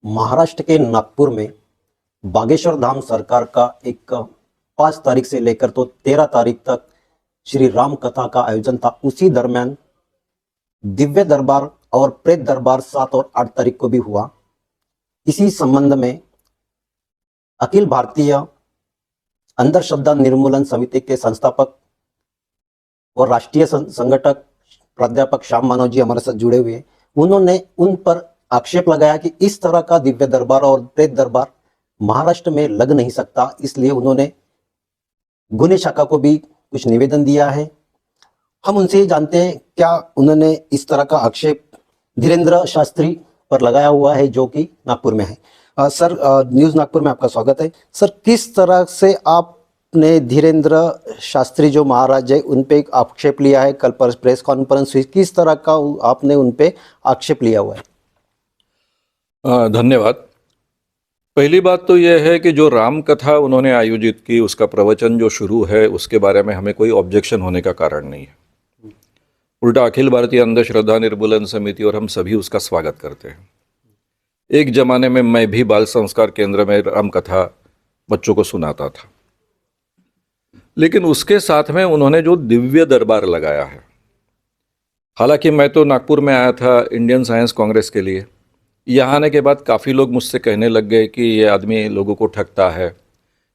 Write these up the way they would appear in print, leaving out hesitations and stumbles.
महाराष्ट्र के नागपुर में बागेश्वर धाम सरकार का एक 5 तारीख से लेकर तो 13 तारीख तक श्री राम कथा का आयोजन था। उसी दरमियान दिव्य दरबार और प्रेत दरबार 7 और 8 तारीख को भी हुआ। इसी संबंध में अखिल भारतीय अंधश्रद्धा निर्मूलन समिति के संस्थापक और राष्ट्रीय संगठक प्राध्यापक श्याम मानव जी हमारे साथ जुड़े हुए हैं। उन्होंने उन पर आक्षेप लगाया कि इस तरह का दिव्य दरबार और प्रेत दरबार महाराष्ट्र में लग नहीं सकता, इसलिए उन्होंने गुने शाखा को भी कुछ निवेदन दिया है। हम उनसे जानते हैं क्या उन्होंने इस तरह का आक्षेप धीरेन्द्र शास्त्री पर लगाया हुआ है जो कि नागपुर में है। सर, न्यूज़ नागपुर में आपका स्वागत है। सर, किस तरह से आपने धीरेन्द्र शास्त्री जो महाराज है उन पे एक आक्षेप लिया है? कल प्रेस कॉन्फ्रेंस हुई, किस तरह का आपने उन पे आक्षेप लिया हुआ है? धन्यवाद। पहली बात तो यह है कि जो राम कथा उन्होंने आयोजित की, उसका प्रवचन जो शुरू है, उसके बारे में हमें कोई ऑब्जेक्शन होने का कारण नहीं है। उल्टा अखिल भारतीय अंधश्रद्धा निर्मूलन समिति और हम सभी उसका स्वागत करते हैं। एक जमाने में मैं भी बाल संस्कार केंद्र में राम कथा बच्चों को सुनाता था, लेकिन उसके साथ में उन्होंने जो दिव्य दरबार लगाया है, हालांकि मैं तो नागपुर में आया था इंडियन साइंस कांग्रेस के लिए। यहाँ आने के बाद काफ़ी लोग मुझसे कहने लग गए कि ये आदमी लोगों को ठगता है,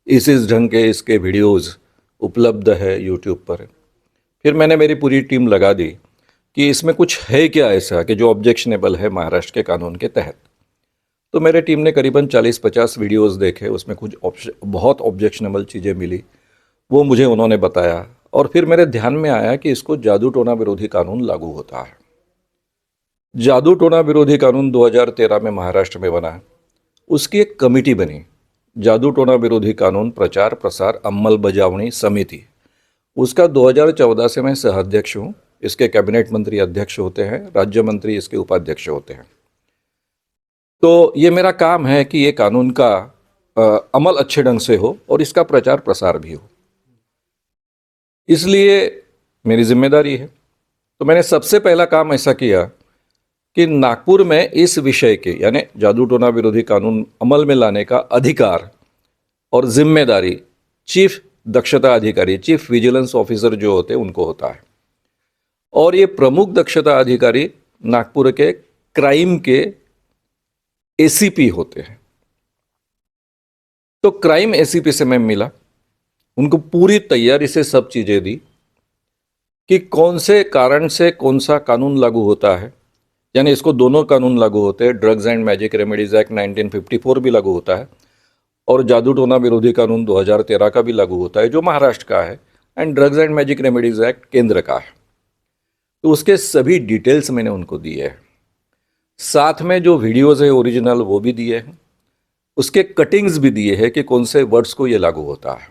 इस ढंग के इसके वीडियोज़ उपलब्ध है यूट्यूब पर। फिर मैंने मेरी पूरी टीम लगा दी कि इसमें कुछ है क्या ऐसा कि जो ऑब्जेक्शनेबल है महाराष्ट्र के कानून के तहत। तो मेरे टीम ने करीबन 40-50 वीडियोज़ देखे, उसमें कुछ बहुत ऑब्जेक्शनेबल चीज़ें मिली, वो मुझे उन्होंने बताया। और फिर मेरे ध्यान में आया कि इसको जादू टोना विरोधी कानून लागू होता है। जादू टोना विरोधी कानून 2013 में महाराष्ट्र में बना, उसकी एक कमेटी बनी, जादू टोना विरोधी कानून प्रचार प्रसार अंमलबजावनी समिति। उसका 2014 से मैं सह अध्यक्ष हूँ। इसके कैबिनेट मंत्री अध्यक्ष होते हैं, राज्य मंत्री इसके उपाध्यक्ष होते हैं। तो ये मेरा काम है कि ये कानून का अमल अच्छे ढंग से हो और इसका प्रचार प्रसार भी हो, इसलिए मेरी जिम्मेदारी है। तो मैंने सबसे पहला काम ऐसा किया कि नागपुर में इस विषय के यानी जादू टोना विरोधी कानून अमल में लाने का अधिकार और जिम्मेदारी चीफ दक्षता अधिकारी, चीफ विजिलेंस ऑफिसर जो होते हैं उनको होता है। और ये प्रमुख दक्षता अधिकारी नागपुर के क्राइम के एसीपी होते हैं। तो क्राइम एसीपी से मैं मिला, उनको पूरी तैयारी से सब चीज़ें दी कि कौन से कारण से कौन सा कानून लागू होता है। यानी इसको दोनों कानून लागू होते हैं, drugs and magic remedies act 1954 भी लागू होता है और जादू टोना विरोधी कानून 2013 का भी लागू होता है जो महाराष्ट्र का है, and drugs and magic remedies act केंद्र का है। तो उसके सभी डिटेल्स मैंने उनको दिए हैं, साथ में जो वीडियोस है ओरिजिनल वो भी दिए हैं, उसके कटिंग्स भी दिए हैं कि कौन से वर्ड्स को ये लागू होता है।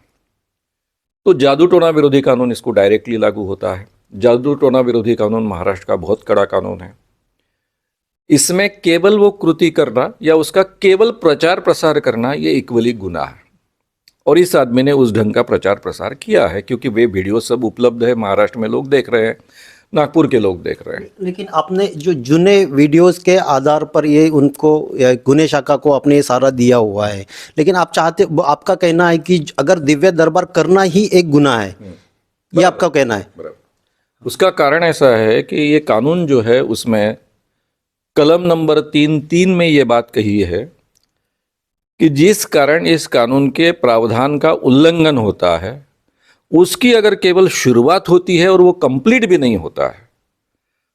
तो जादू टोना विरोधी कानून इसको डायरेक्टली लागू होता है। जादू टोना विरोधी कानून महाराष्ट्र का बहुत कड़ा कानून है। इसमें केवल वो कृति करना या उसका केवल प्रचार प्रसार करना ये इक्वली गुनाह है। और इस आदमी ने उस ढंग का प्रचार प्रसार किया है क्योंकि वे वीडियो सब उपलब्ध है, महाराष्ट्र में लोग देख रहे हैं, नागपुर के लोग देख रहे हैं। लेकिन आपने जो जुने वीडियोस के आधार पर ये उनको गुने शाखा को आपने ये सारा दिया हुआ है, लेकिन आप चाहते, आपका कहना है कि अगर दिव्य दरबार करना ही एक गुनाह है, ये आपका कहना है? उसका कारण ऐसा है कि ये कानून जो है उसमें कलम नंबर 3(3) में ये बात कही है कि जिस कारण इस कानून के प्रावधान का उल्लंघन होता है उसकी अगर केवल शुरुआत होती है और वो कंप्लीट भी नहीं होता है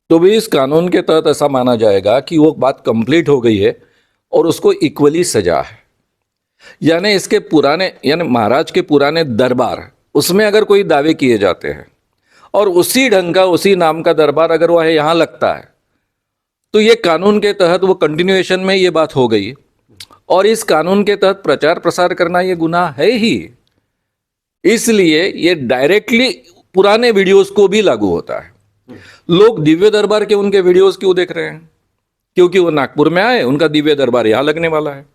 तो भी इस कानून के तहत ऐसा माना जाएगा कि वो बात कंप्लीट हो गई है और उसको इक्वली सजा है। यानी इसके पुराने, यानी महाराज के पुराने दरबार, उसमें अगर कोई दावे किए जाते हैं और उसी ढंग का उसी नाम का दरबार अगर वह यहाँ लगता है तो ये कानून के तहत वो कंटिन्यूएशन में ये बात हो गई और इस कानून के तहत प्रचार प्रसार करना ये गुनाह है ही। इसलिए ये डायरेक्टली पुराने वीडियोस को भी लागू होता है। लोग दिव्य दरबार के उनके वीडियोस क्यों देख रहे हैं? क्योंकि वो नागपुर में आए, उनका दिव्य दरबार यहाँ लगने वाला है,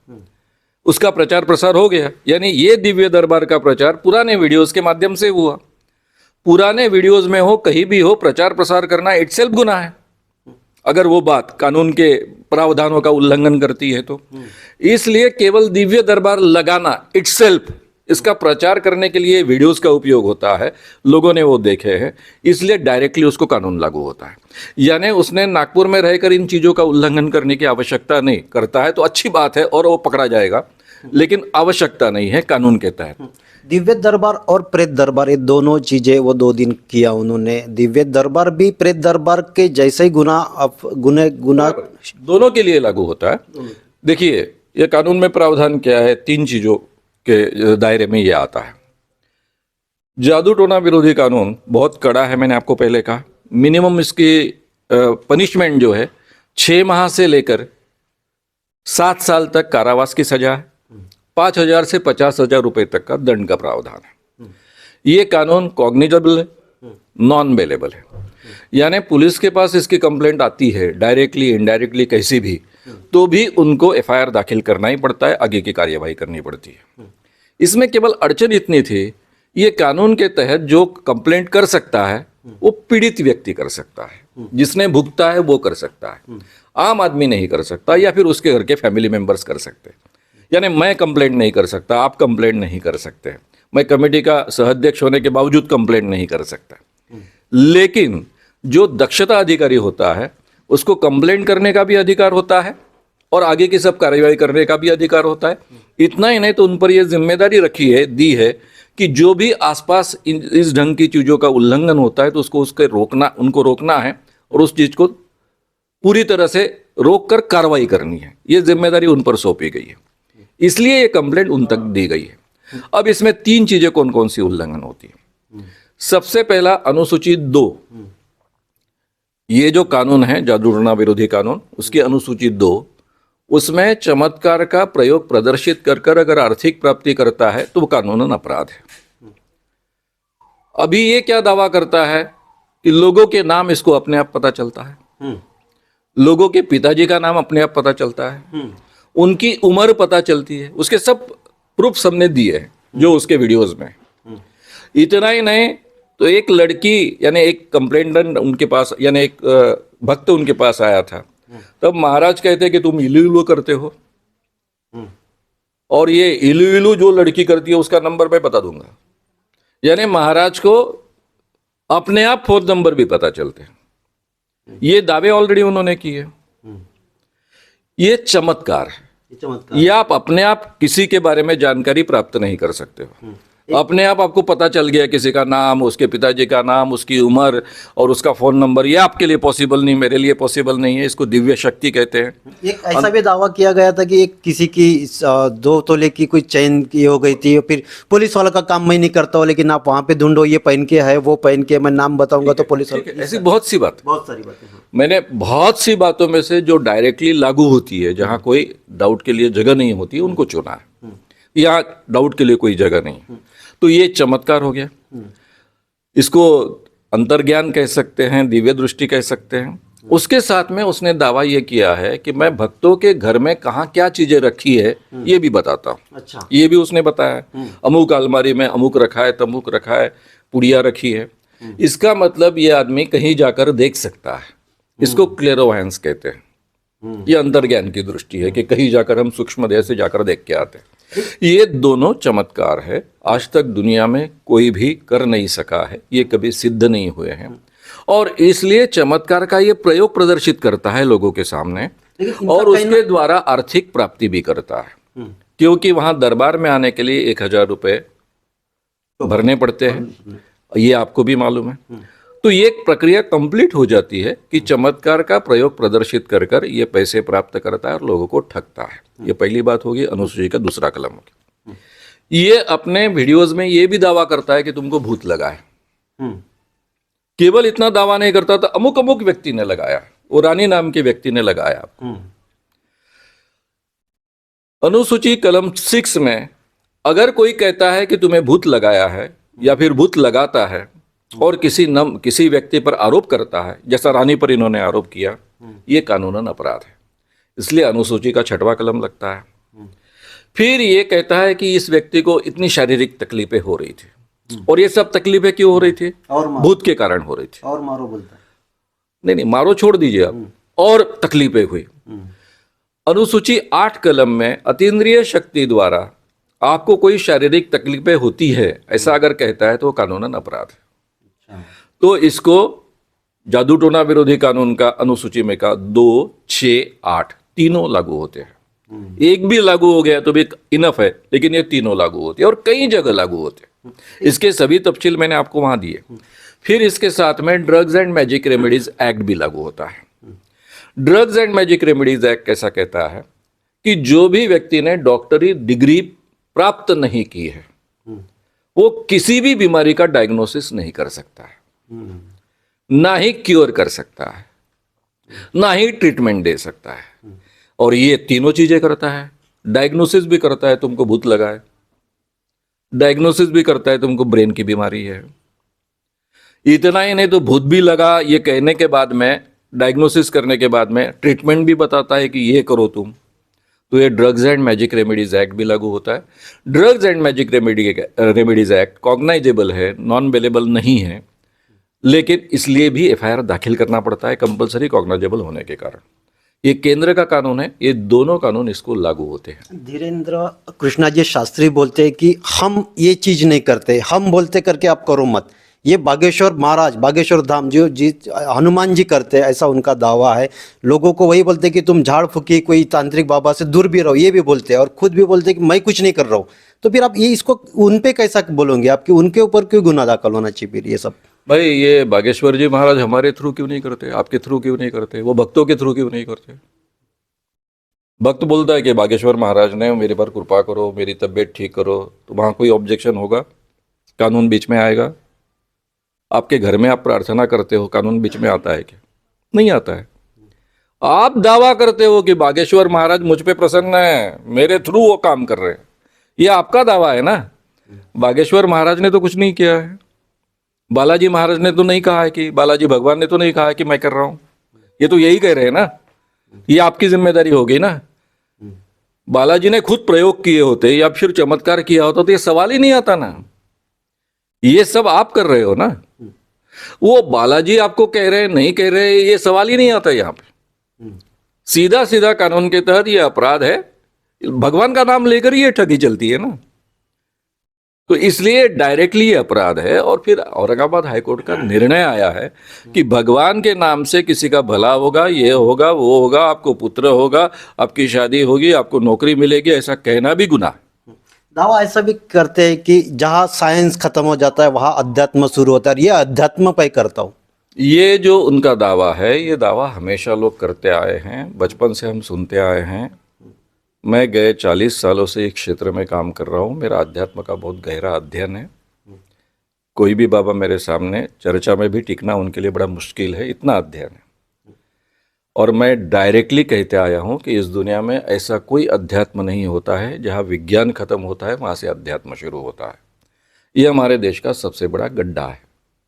उसका प्रचार प्रसार हो गया। यानी ये दिव्य दरबार का प्रचार पुराने वीडियोस के माध्यम से हुआ। पुराने वीडियोस में हो, कहीं भी हो, प्रचार प्रसार करना इटसेल्फ गुनाह है। अगर वो बात कानून के प्रावधानों का उल्लंघन करती है तो। इसलिए केवल दिव्य दरबार लगाना इटसेल्फ, इसका प्रचार करने के लिए वीडियोस का उपयोग होता है, लोगों ने वो देखे हैं, इसलिए डायरेक्टली उसको कानून लागू होता है। यानी उसने नागपुर में रहकर इन चीज़ों का उल्लंघन करने की आवश्यकता नहीं, करता है तो अच्छी बात है और वो पकड़ा जाएगा, लेकिन आवश्यकता नहीं है कानून के तहत। दिव्य दरबार और प्रेत दरबार, ये दोनों चीजें वो 2 दिन किया उन्होंने। दिव्य दरबार भी प्रेत दरबार के जैसे ही गुना दोनों के लिए लागू होता है। देखिए, ये कानून में प्रावधान क्या है, 3 चीजों के दायरे में ये आता है। जादू टोना विरोधी कानून बहुत कड़ा है, मैंने आपको पहले कहा। मिनिमम इसकी पनिशमेंट जो है 6 माह से लेकर 7 साल तक कारावास की सजा है, 5,000 से 50,000 रुपए तक का दंड का प्रावधान है। ये कानून कॉग्निजेबल है, नॉन बेलेबल है। यानी पुलिस के पास इसकी कंप्लेंट आती है डायरेक्टली इनडायरेक्टली कैसी भी, तो भी उनको एफआईआर दाखिल करना ही पड़ता है, आगे की कार्यवाही करनी पड़ती है। इसमें केवल अड़चन इतनी थी, ये कानून के तहत जो कंप्लेंट कर सकता है वो पीड़ित व्यक्ति कर सकता है, जिसने भुगता है वो कर सकता है, आम आदमी नहीं कर सकता, या फिर उसके घर के फैमिली मेंबर्स कर सकते हैं। यानी मैं कंप्लेंट नहीं कर सकता, आप कंप्लेंट नहीं कर सकते, मैं कमेटी का सहाध्यक्ष होने के बावजूद कंप्लेंट नहीं कर सकता। लेकिन जो दक्षता अधिकारी होता है उसको कंप्लेंट करने का भी अधिकार होता है और आगे की सब कार्यवाही करने का भी अधिकार होता है। इतना ही नहीं तो उन पर यह जिम्मेदारी दी है कि जो भी आसपास इस ढंग की चीज़ों का उल्लंघन होता है तो उनको रोकना है और उस चीज़ को पूरी तरह से रोक कर कार्रवाई करनी है। ये जिम्मेदारी उन पर सौंपी गई है, इसलिए ये कंप्लेंट उन तक दी गई है। अब इसमें 3 चीजें कौन कौन सी उल्लंघन होती है। सबसे पहला अनुसूची 2, ये जो कानून है जादू टोना विरोधी कानून, उसकी अनुसूची 2, उसमें चमत्कार का प्रयोग प्रदर्शित कर अगर आर्थिक प्राप्ति करता है तो वो कानूनन अपराध है। अभी ये क्या दावा करता है कि लोगों के नाम इसको अपने आप पता चलता है, लोगों के पिताजी का नाम अपने आप पता चलता है, उनकी उम्र पता चलती है, उसके सब प्रूफ हमने दिए हैं जो उसके वीडियोस में। इतना ही नहीं तो एक लड़की यानी एक कंप्लेंटेंट उनके पास, यानी एक भक्त उनके पास आया था, तब महाराज कहते कि तुम इलू इलू करते हो, और ये इलू इलू जो लड़की करती है उसका नंबर मैं बता दूंगा। यानी महाराज को अपने आप फोन नंबर भी पता चलते हैं। ये दावे ऑलरेडी उन्होंने किए। ये चमत्कार है। ये आप अपने आप किसी के बारे में जानकारी प्राप्त नहीं कर सकते हो। अपने आप आपको पता चल गया किसी का नाम, उसके पिताजी का नाम, उसकी उम्र और उसका फोन नंबर, ये आपके लिए पॉसिबल नहीं, मेरे लिए पॉसिबल नहीं है। इसको दिव्य शक्ति कहते हैं। एक ऐसा भी दावा किया गया था कि एक किसी की 2 तोले की कोई चेन की हो गई थी, फिर पुलिस वाला का काम मैं नहीं करता हूँ, लेकिन आप वहाँ पे ढूंढो, ये पहन के है, वो पहन के, मैं नाम बताऊंगा तो पुलिस वाला। ऐसी बहुत सारी बातें मैंने बहुत सी बातों में से जो डायरेक्टली लागू होती है, जहाँ कोई डाउट के लिए जगह नहीं होती, उनको चुना है। यहाँ डाउट के लिए कोई जगह नहीं, तो ये चमत्कार हो गया। इसको अंतर्ज्ञान कह सकते हैं, दिव्य दृष्टि कह सकते हैं। उसके साथ में उसने दावा ये किया है कि मैं भक्तों के घर में कहाँ क्या चीजें रखी है ये भी बताता हूँ। अच्छा, ये भी उसने बताया। अमुक अलमारी में अमुक रखा है, तमुक रखा है, पुड़िया रखी है। इसका मतलब ये आदमी कहीं जाकर देख सकता है। इसको क्लेरोवायंस कहते हैं। ये अंतर्ज्ञान की दृष्टि है कि कहीं जाकर हम सूक्ष्म देह से जाकर देख के आते हैं। ये दोनों चमत्कार है, आज तक दुनिया में कोई भी कर नहीं सका है, ये कभी सिद्ध नहीं हुए हैं, और इसलिए चमत्कार का ये प्रयोग प्रदर्शित करता है लोगों के सामने, और उसके द्वारा आर्थिक प्राप्ति भी करता है। क्योंकि वहां दरबार में आने के लिए 1,000 रुपये भरने पड़ते हैं, ये आपको भी मालूम है। तो ये प्रक्रिया कंप्लीट हो जाती है कि चमत्कार का प्रयोग प्रदर्शित कर ये पैसे प्राप्त करता है और लोगों को ठगता है। ये पहली बात होगी, अनुसूची का दूसरा कलम होगी। ये अपने वीडियोस में ये भी दावा करता है कि तुमको भूत लगा है। केवल इतना दावा नहीं करता था, अमुक अमुक व्यक्ति ने लगाया, वो रानी नाम के व्यक्ति ने लगाया आपको। अनुसूची कलम 6 में अगर कोई कहता है कि तुम्हें भूत लगाया है या फिर भूत लगाता है और किसी व्यक्ति पर आरोप करता है, जैसा रानी पर इन्होंने आरोप किया, ये कानूनन अपराध है। इसलिए अनुसूची का 6वां कलम लगता है। फिर ये कहता है कि इस व्यक्ति को इतनी शारीरिक तकलीफें हो रही थी, और ये सब तकलीफें क्यों हो रही थी? और भूत के कारण हो रही थी। और मारो बोलता है। नहीं, मारो छोड़ दीजिए आप, और तकलीफें हुई। अनुसूची 8 कलम में अतीन्द्रिय शक्ति द्वारा आपको कोई शारीरिक तकलीफें होती है ऐसा अगर कहता है तो वो कानूनन अपराध है। तो इसको जादू टोना विरोधी कानून का अनुसूची में का 2, 6, 8 तीनों लागू होते हैं। एक भी लागू हो गया तो भी इनफ है, लेकिन ये तीनों लागू होते हैं और कई जगह लागू होते हैं। इसके सभी तफसील मैंने आपको वहां दिए। फिर इसके साथ में drugs and magic remedies act भी लागू होता है। Drugs and magic remedies act कैसा कहता है कि जो भी व्यक्ति ने डॉक्टरी डिग्री प्राप्त नहीं की है वो किसी भी बीमारी का डायग्नोसिस नहीं कर सकता है, ना ही क्योर कर सकता है, ना ही ट्रीटमेंट दे सकता है। और ये तीनों चीजें करता है। डायग्नोसिस भी करता है तुमको भूत लगा है, डायग्नोसिस भी करता है तुमको ब्रेन की बीमारी है। इतना ही नहीं तो भूत भी लगा ये कहने के बाद में, डायग्नोसिस करने के बाद में ट्रीटमेंट भी बताता है कि ये करो तुम। तो ये drugs and magic remedies act भी लागू होता है। Drugs and magic remedies act cognisable है, नॉन बेलेबल नहीं है, लेकिन इसलिए भी एफआईआर दाखिल करना पड़ता है कंपलसरी कॉग्नाइजेबल होने के कारण। ये केंद्र का कानून है, ये दोनों कानून इसको लागू होते हैं। धीरेन्द्र कृष्णा जी शास्त्री बोलते हैं कि हम ये चीज नहीं करते, हम बोलते करके आप करो मत। ये बागेश्वर महाराज, बागेश्वर धाम जो जी हनुमान जी करते हैं, ऐसा उनका दावा है। लोगों को वही बोलते हैं कि तुम झाड़ फूकी कोई तांत्रिक बाबा से दूर भी रहो, ये भी बोलते हैं और खुद भी बोलते हैं कि मैं कुछ नहीं कर रहा हूँ। तो फिर आप ये इसको उन पे कैसा बोलोगे? आपकी उनके ऊपर क्यों गुनाह दाखिल होना चाहिए फिर ये सब? भाई ये बागेश्वर जी महाराज हमारे थ्रू क्यों नहीं करते, आपके थ्रू क्यों नहीं करते, वो भक्तों के थ्रू क्यों नहीं करते? भक्त बोलता है कि बागेश्वर महाराज ने मेरे पर कृपा करो, मेरी तबीयत ठीक करो, तो वहाँ कोई ऑब्जेक्शन होगा? कानून बीच में आएगा? आपके घर में आप प्रार्थना करते हो, कानून बीच में आता है क्या? नहीं आता है। आप दावा करते हो कि बागेश्वर महाराज मुझ पे प्रसन्न है, मेरे थ्रू वो काम कर रहे हैं, ये आपका दावा है ना। बागेश्वर महाराज ने तो कुछ नहीं किया है, बालाजी महाराज ने तो नहीं कहा है कि, बालाजी भगवान ने तो नहीं कहा है कि मैं कर रहा हूं। ये तो यही कह रहे हैं ना, ये आपकी जिम्मेदारी हो गई ना। बालाजी ने खुद प्रयोग किए होते या फिर चमत्कार किया होता तो ये सवाल ही नहीं आता ना। ये सब आप कर रहे हो ना, वो बालाजी आपको कह रहे हैं नहीं कह रहे, ये सवाल ही नहीं आता यहाँ पे। सीधा सीधा कानून के तहत ये अपराध है, भगवान का नाम लेकर ये ठगी चलती है ना। तो इसलिए डायरेक्टली ये अपराध है। और फिर औरंगाबाद हाईकोर्ट का निर्णय आया है कि भगवान के नाम से किसी का भला होगा, ये होगा, वो होगा, आपको पुत्र होगा, आपकी शादी होगी, आपको नौकरी मिलेगी, ऐसा कहना भी गुनाह। दावा ऐसा भी करते हैं कि जहाँ साइंस खत्म हो जाता है वहाँ अध्यात्म शुरू होता है, ये अध्यात्म पे करता हूँ। ये जो उनका दावा है, ये दावा हमेशा लोग करते आए हैं, बचपन से हम सुनते आए हैं। मैं गए 40 सालों से इस क्षेत्र में काम कर रहा हूँ, मेरा अध्यात्म का बहुत गहरा अध्ययन है। कोई भी बाबा मेरे सामने चर्चा में भी टिकना उनके लिए बड़ा मुश्किल है, इतना अध्ययन है। और मैं डायरेक्टली कहते आया हूँ कि इस दुनिया में ऐसा कोई अध्यात्म नहीं होता है जहाँ विज्ञान खत्म होता है वहाँ से अध्यात्म शुरू होता है। ये हमारे देश का सबसे बड़ा गड्ढा है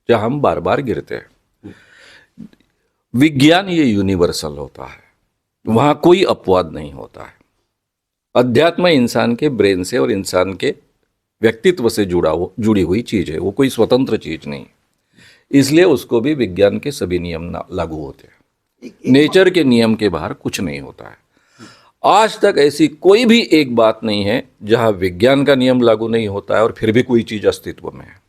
जहाँ हम बार बार गिरते हैं। विज्ञान ये यूनिवर्सल होता है, वहाँ कोई अपवाद नहीं होता है। अध्यात्म इंसान के ब्रेन से और इंसान के व्यक्तित्व से जुड़ी हुई चीज़ है, वो कोई स्वतंत्र चीज़ नहीं। इसलिए उसको भी विज्ञान के सभी नियम लागू होते हैं। नेचर के नियम के बाहर कुछ नहीं होता है। आज तक ऐसी कोई भी एक बात नहीं है जहां विज्ञान का नियम लागू नहीं होता है और फिर भी कोई चीज़ अस्तित्व में है।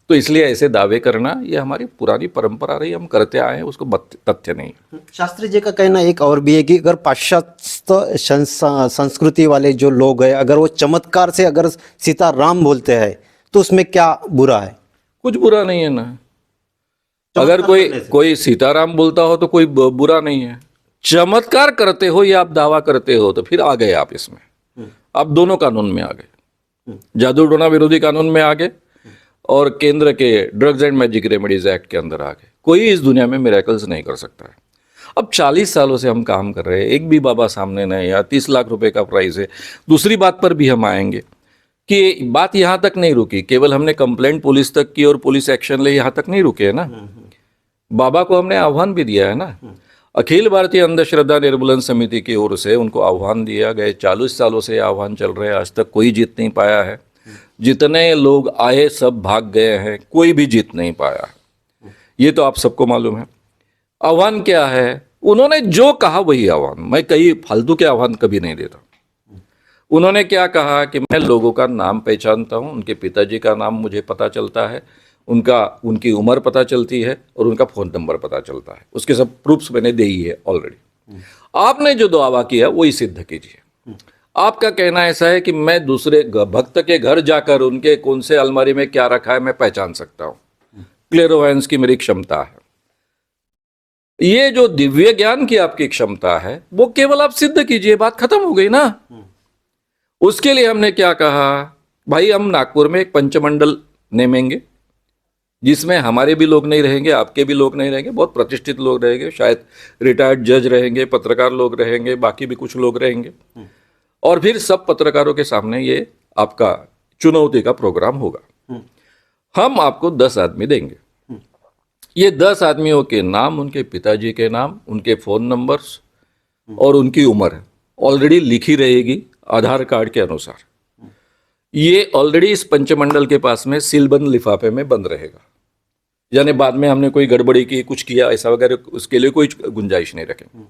तो इसलिए ऐसे दावे करना ये हमारी पुरानी परंपरा रही, हम करते आए हैं, उसको तथ्य नहीं। शास्त्री जी का कहना एक और भी है कि अगर पाश्चात्य संस्कृति वाले जो लोग हैं, अगर वो चमत्कार से अगर सीताराम बोलते हैं तो उसमें क्या बुरा है? कुछ बुरा नहीं है ना। अगर कोई सीताराम बोलता हो तो कोई बुरा नहीं है। चमत्कार करते हो या आप दावा करते हो तो फिर आ गए आप इसमें, आप दोनों कानून में आ गए, जादू टोना विरोधी कानून में आ गए और केंद्र के drugs and magic remedies act के अंदर आ गए। कोई इस दुनिया में मिरेकल्स नहीं कर सकता है। अब 40 सालों से हम काम कर रहे हैं, एक भी बाबा सामने नहीं, या 30 लाख रुपए का प्राइस है। दूसरी बात पर भी हम आएंगे कि बात यहाँ तक नहीं रुकी, केवल हमने कंप्लेंट पुलिस तक की और पुलिस एक्शन ले, यहाँ तक नहीं रुके है ना। बाबा को हमने आह्वान भी दिया है ना। अखिल भारतीय अंधश्रद्धा निर्मूलन समिति की ओर से उनको आह्वान दिया गया। 40 सालों से आह्वान चल रहे हैं, आज तक कोई जीत नहीं पाया है। जितने लोग आए सब भाग गए हैं, कोई भी जीत नहीं पाया। ये तो आप सबको मालूम है। आह्वान क्या है उन्होंने जो कहा वही आह्वान, मैं कई फालतू के आह्वान कभी नहीं देता। उन्होंने क्या कहा कि मैं लोगों का नाम पहचानता हूं, उनके पिताजी का नाम मुझे पता चलता है, उनकी उम्र पता चलती है और उनका फ़ोन नंबर पता चलता है, उसके सब प्रूफ्स मैंने दे ही है ऑलरेडी। आपने जो दावा किया वही सिद्ध कीजिए। आपका कहना ऐसा है कि मैं दूसरे भक्त के घर जाकर उनके कौन से अलमारी में क्या रखा है मैं पहचान सकता हूं, क्लेरोवायंस की मेरी क्षमता है। ये जो दिव्य ज्ञान की आपकी क्षमता है वो केवल आप सिद्ध कीजिए, बात खत्म हो गई ना। उसके लिए हमने क्या कहा, भाई हम नागपुर में एक पंचमंडल नेमेंगे जिसमें हमारे भी लोग नहीं रहेंगे, आपके भी लोग नहीं रहेंगे, बहुत प्रतिष्ठित लोग रहेंगे, शायद रिटायर्ड जज रहेंगे, पत्रकार लोग रहेंगे, बाकी भी कुछ लोग रहेंगे। और फिर सब पत्रकारों के सामने ये आपका चुनौती का प्रोग्राम होगा। हम आपको 10 आदमी देंगे। ये 10 आदमियों के नाम, उनके पिताजी के नाम, उनके फ़ोन नंबर्स और उनकी उम्र ऑलरेडी लिखी रहेगी आधार कार्ड के अनुसार। ये ऑलरेडी इस पंचमंडल के पास में सीलबंद लिफाफे में बंद रहेगा, यानी बाद में हमने कोई गड़बड़ी की, कुछ किया ऐसा वगैरह, उसके लिए कोई गुंजाइश नहीं रखेंगे।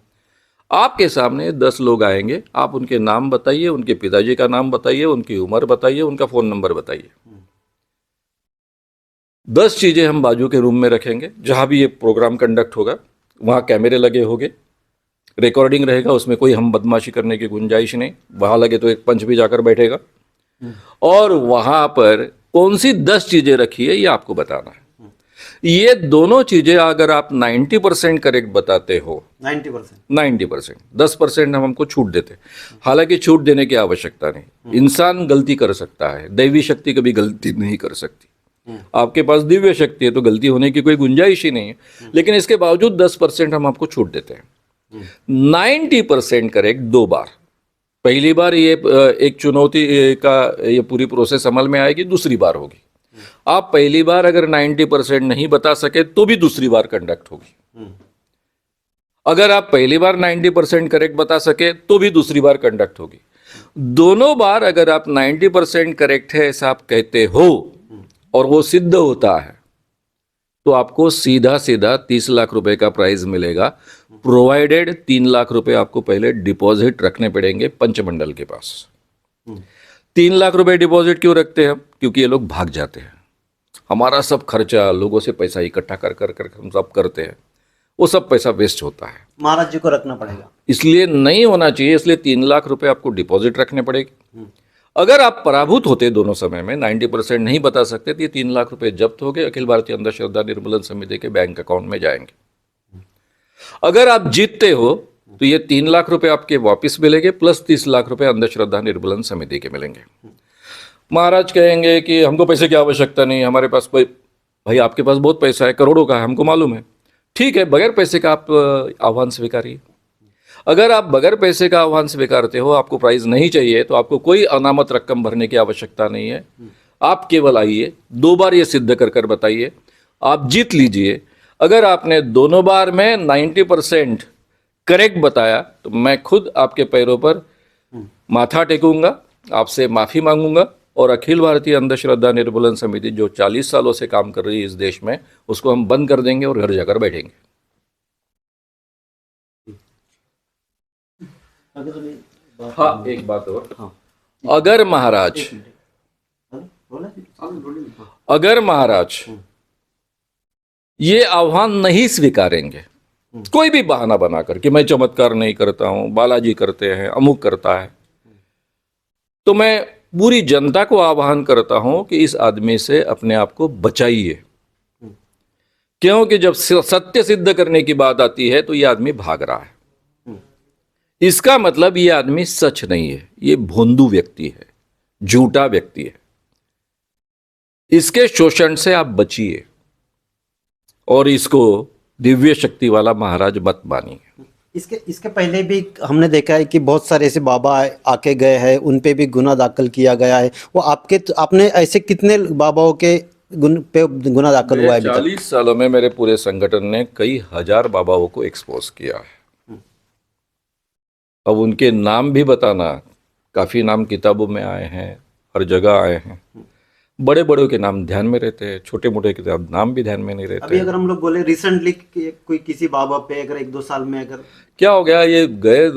आपके सामने 10 लोग आएंगे, आप उनके नाम बताइए, उनके पिताजी का नाम बताइए, उनकी उम्र बताइए, उनका फ़ोन नंबर बताइए। 10 चीज़ें हम बाजू के रूम में रखेंगे, जहाँ भी ये प्रोग्राम कंडक्ट होगा वहाँ कैमरे लगे होंगे, रिकॉर्डिंग रहेगा, उसमें कोई हम बदमाशी करने की गुंजाइश नहीं। वहाँ लगे तो एक पंच भी जाकर बैठेगा और वहाँ पर कौन सी 10 चीज़ें रखी है ये आपको बताना है। ये दोनों चीज़ें अगर आप 90% करेक्ट बताते हो, 90%, 10% हम हमको छूट देते। हालांकि छूट देने की आवश्यकता नहीं, इंसान गलती कर सकता है, दैवी शक्ति कभी गलती नहीं कर सकती। आपके पास दिव्य शक्ति है तो गलती होने की कोई गुंजाइश ही नहीं है, लेकिन इसके बावजूद 10% हम आपको छूट देते हैं। 90% करेक्ट 2 बार। पहली बार ये एक चुनौती का ये पूरी प्रोसेस अमल में आएगी, दूसरी बार होगी। आप पहली बार अगर 90% नहीं बता सके तो भी दूसरी बार कंडक्ट होगी। अगर आप पहली बार 90% करेक्ट बता सके तो भी दूसरी बार कंडक्ट होगी। दोनों बार अगर आप 90% करेक्ट है ऐसा आप कहते हो और वो सिद्ध होता है तो आपको सीधा सीधा 30 लाख रुपए का प्राइज मिलेगा, प्रोवाइडेड 3 लाख रुपए आपको पहले डिपॉजिट रखने पड़ेंगे पंचमंडल के पास। 3 लाख रुपए डिपॉजिट क्यों रखते हैं हम? क्योंकि ये लोग भाग जाते हैं। हमारा सब खर्चा, लोगों से पैसा इकट्ठा कर कर कर हम सब करते हैं, वो सब पैसा वेस्ट होता है। महाराज जी को रखना पड़ेगा, इसलिए नहीं होना चाहिए, इसलिए 3 लाख रुपए आपको डिपॉजिट रखने पड़ेगी। अगर आप पराभूत होते दोनों समय में, 90% नहीं बता सकते, तो ये 3 लाख रुपए जब्त हो गए, अखिल भारतीय अंधश्रद्धा निर्मूलन समिति के बैंक अकाउंट में जाएंगे। अगर आप जीतते हो तो ये 3 लाख रुपए आपके वापस मिलेंगे, प्लस 30 लाख रुपए अंधश्रद्धा निर्मूलन समिति के मिलेंगे। महाराज कहेंगे कि हमको पैसे की आवश्यकता नहीं, हमारे पास कोई, भाई आपके पास बहुत पैसा है, करोड़ों का है, हमको मालूम है। ठीक है, बगैर पैसे का आप आह्वान स्वीकारिए। अगर आप बगैर पैसे का आह्वान स्वीकारते हो, आपको प्राइज नहीं चाहिए, तो आपको कोई अनामत रकम भरने की आवश्यकता नहीं है। आप केवल आइए, 2 बार ये सिद्ध कर कर बताइए, आप जीत लीजिए। अगर आपने दोनों बार में 90% करेक्ट बताया तो मैं खुद आपके पैरों पर माथा टेकूंगा, आपसे माफ़ी मांगूंगा और अखिल भारतीय अंधश्रद्धा निर्मूलन समिति जो 40 सालों से काम कर रही है इस देश में, उसको हम बंद कर देंगे और घर जाकर बैठेंगे। हाँ, एक बात और, अगर महाराज ये आह्वान नहीं स्वीकारेंगे, कोई भी बहाना बनाकर कि मैं चमत्कार नहीं करता हूं, बालाजी करते हैं, अमुक करता है, तो मैं पूरी जनता को आह्वान करता हूं कि इस आदमी से अपने आप को बचाइए। क्योंकि जब सत्य सिद्ध करने की बात आती है तो ये आदमी भाग रहा है। इसका मतलब ये आदमी सच नहीं है, ये भोंदू व्यक्ति है, झूठा व्यक्ति है। इसके शोषण से आप बचिए और इसको दिव्य शक्ति वाला महाराज मत मानिए। इसके पहले भी हमने देखा है कि बहुत सारे ऐसे बाबा आके गए हैं, उन पे भी गुना दाखिल किया गया है। वो आपने ऐसे कितने बाबाओं के गुना दाखिल हुआ है? 40 सालों में मेरे पूरे संगठन ने कई हजार बाबाओं को एक्सपोज किया है। अब उनके नाम भी बताना, काफ़ी नाम किताबों में आए हैं, हर जगह आए हैं। बड़े बड़ों के नाम ध्यान में रहते हैं, छोटे मोटे के नाम भी ध्यान में नहीं रहते अभी हैं। अगर हम लोग बोले रिसेंटली कोई किसी बाबा पे अगर 1-2 साल में अगर क्या हो गया, ये गए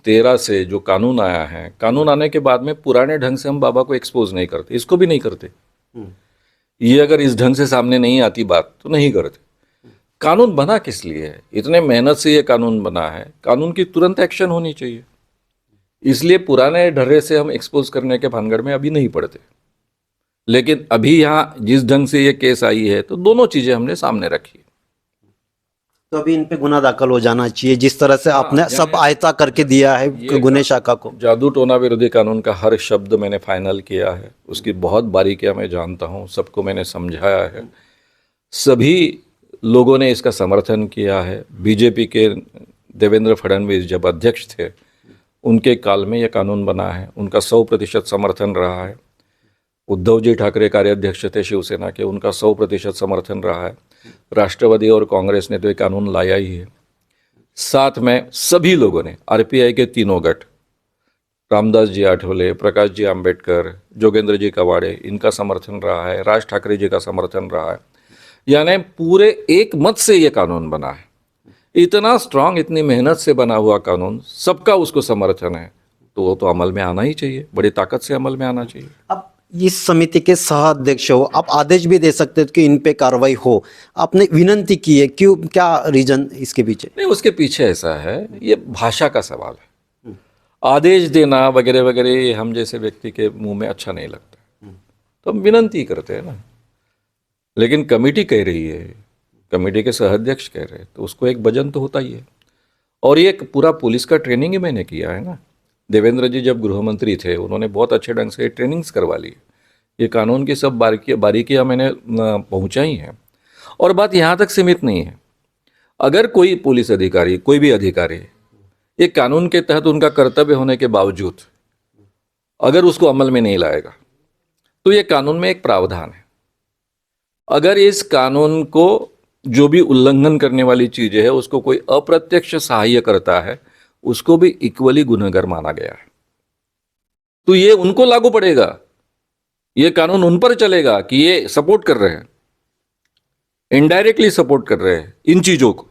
13 से जो कानून आया है, कानून आने के बाद में पुराने ढंग से हम बाबा को एक्सपोज नहीं करते, इसको भी नहीं करते। ये अगर इस ढंग से सामने नहीं आती बात तो नहीं करते। कानून बना किस लिए है? इतने मेहनत से ये कानून बना है, कानून की तुरंत एक्शन होनी चाहिए। इसलिए पुराने ढर्रे से हम एक्सपोज करने के भानगढ़ में अभी नहीं पड़ते। लेकिन अभी यहाँ जिस ढंग से ये केस आई है तो दोनों चीजें हमने सामने रखी। तो अभी इन पे गुना दाखिल हो जाना चाहिए, जिस तरह से आपने सब आयता करके दिया है गुने शाखा को। जादू टोना विरोधी कानून का हर शब्द मैंने फाइनल किया है, उसकी बहुत बारीकियां मैं जानता हूं, सबको मैंने समझाया है। सभी लोगों ने इसका समर्थन किया है। बीजेपी के देवेंद्र फडणवीस जब अध्यक्ष थे उनके काल में यह कानून बना है, उनका 100% समर्थन रहा है। उद्धव जी ठाकरे कार्याध्यक्ष थे शिवसेना के, उनका 100% समर्थन रहा है। राष्ट्रवादी और कांग्रेस ने तो ये कानून लाया ही है। साथ में सभी लोगों ने, आरपीआई के तीनों गठ, रामदास जी आठवले, प्रकाश जी आंबेडकर, जोगेंद्र जी कवाड़े, इनका समर्थन रहा है। राज ठाकरे जी का समर्थन रहा है। यानी पूरे एक मत से ये कानून बना है। इतना स्ट्रांग, इतनी मेहनत से बना हुआ कानून, सबका उसको समर्थन है, तो वो तो अमल में आना ही चाहिए, बड़ी ताकत से अमल में आना चाहिए। अब इस समिति के सह अध्यक्ष हो, आप आदेश भी दे सकते हो कि इन पे कार्रवाई हो। आपने विनंती की है, क्यों, क्या रीजन इसके पीछे? नहीं, उसके पीछे ऐसा है, ये भाषा का सवाल है। आदेश देना वगैरह वगैरह ये हम जैसे व्यक्ति के मुंह में अच्छा नहीं लगता, तो हम विनंती करते हैं ना। लेकिन कमेटी कह रही है, कमेटी के सहाध्यक्ष कह रहे हैं, तो उसको एक वजन तो होता ही है। और ये एक पूरा पुलिस का ट्रेनिंग ही मैंने किया है ना। देवेंद्र जी जब गृह मंत्री थे, उन्होंने बहुत अच्छे ढंग से ट्रेनिंग्स करवा ली। ये कानून की सब बारीकियाँ मैंने पहुँचाई हैं। और बात यहाँ तक सीमित नहीं है। अगर कोई पुलिस अधिकारी, कोई भी अधिकारी, ये कानून के तहत उनका कर्तव्य होने के बावजूद अगर उसको अमल में नहीं लाएगा, तो ये कानून में एक प्रावधान है। अगर इस कानून को जो भी उल्लंघन करने वाली चीजें है उसको कोई अप्रत्यक्ष सहाय्य करता है, उसको भी इक्वली गुनहगार माना गया है। तो ये उनको लागू पड़ेगा, ये कानून उन पर चलेगा कि ये सपोर्ट कर रहे हैं, इनडायरेक्टली सपोर्ट कर रहे हैं इन चीजों को।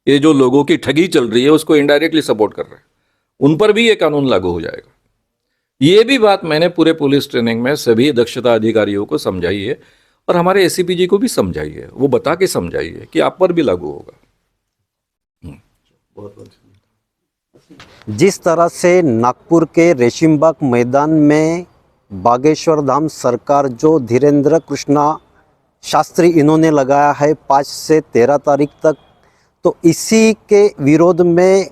ये जो लोगों की ठगी चल रही है उसको इनडायरेक्टली सपोर्ट कर रहे हैं, उन पर भी ये कानून लागू हो जाएगा। ये भी बात मैंने पूरे पुलिस ट्रेनिंग में सभी दक्षता अधिकारियों को समझाई है, और हमारे एसीपी जी को भी समझाई है। वो बता के समझाई है कि आप पर भी लागू होगा। जिस तरह से नागपुर के रेशिमबाग मैदान में बागेश्वर धाम सरकार जो धीरेन्द्र कृष्णा शास्त्री इन्होंने लगाया है 5 से 13 तारीख तक, तो इसी के विरोध में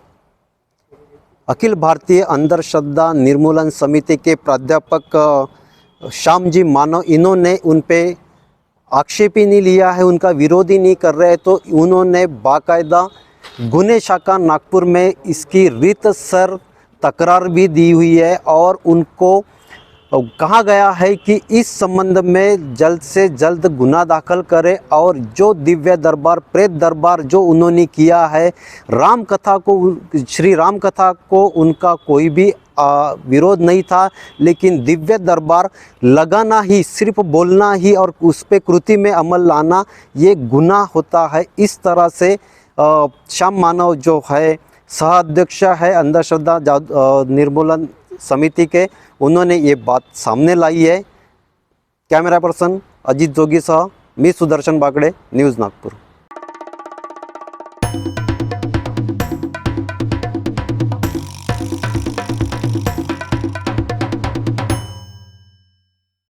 अखिल भारतीय अंधश्रद्धा निर्मूलन समिति के प्राध्यापक श्याम जी मानव, इन्होंने उन पे आक्षेप ही नहीं लिया है, उनका विरोध ही नहीं कर रहे, तो उन्होंने बाकायदा गुने शाखा नागपुर में इसकी रीतसर तकरार भी दी हुई है। और उनको कहा गया है कि इस संबंध में जल्द से जल्द गुना दाखिल करें, और जो दिव्य दरबार, प्रेत दरबार जो उन्होंने किया है, राम कथा को, श्री राम कथा को उनका कोई भी विरोध नहीं था, लेकिन दिव्य दरबार लगाना ही, सिर्फ बोलना ही और उस पर कृति में अमल लाना, ये गुनाह होता है। इस तरह से श्याम मानव जो है सह अध्यक्ष है अंधश्रद्धा निर्मूलन समिति के, उन्होंने ये बात सामने लाई है। कैमरा पर्सन अजीत जोगी सह मी सुदर्शन बागड़े, न्यूज़ नागपुर।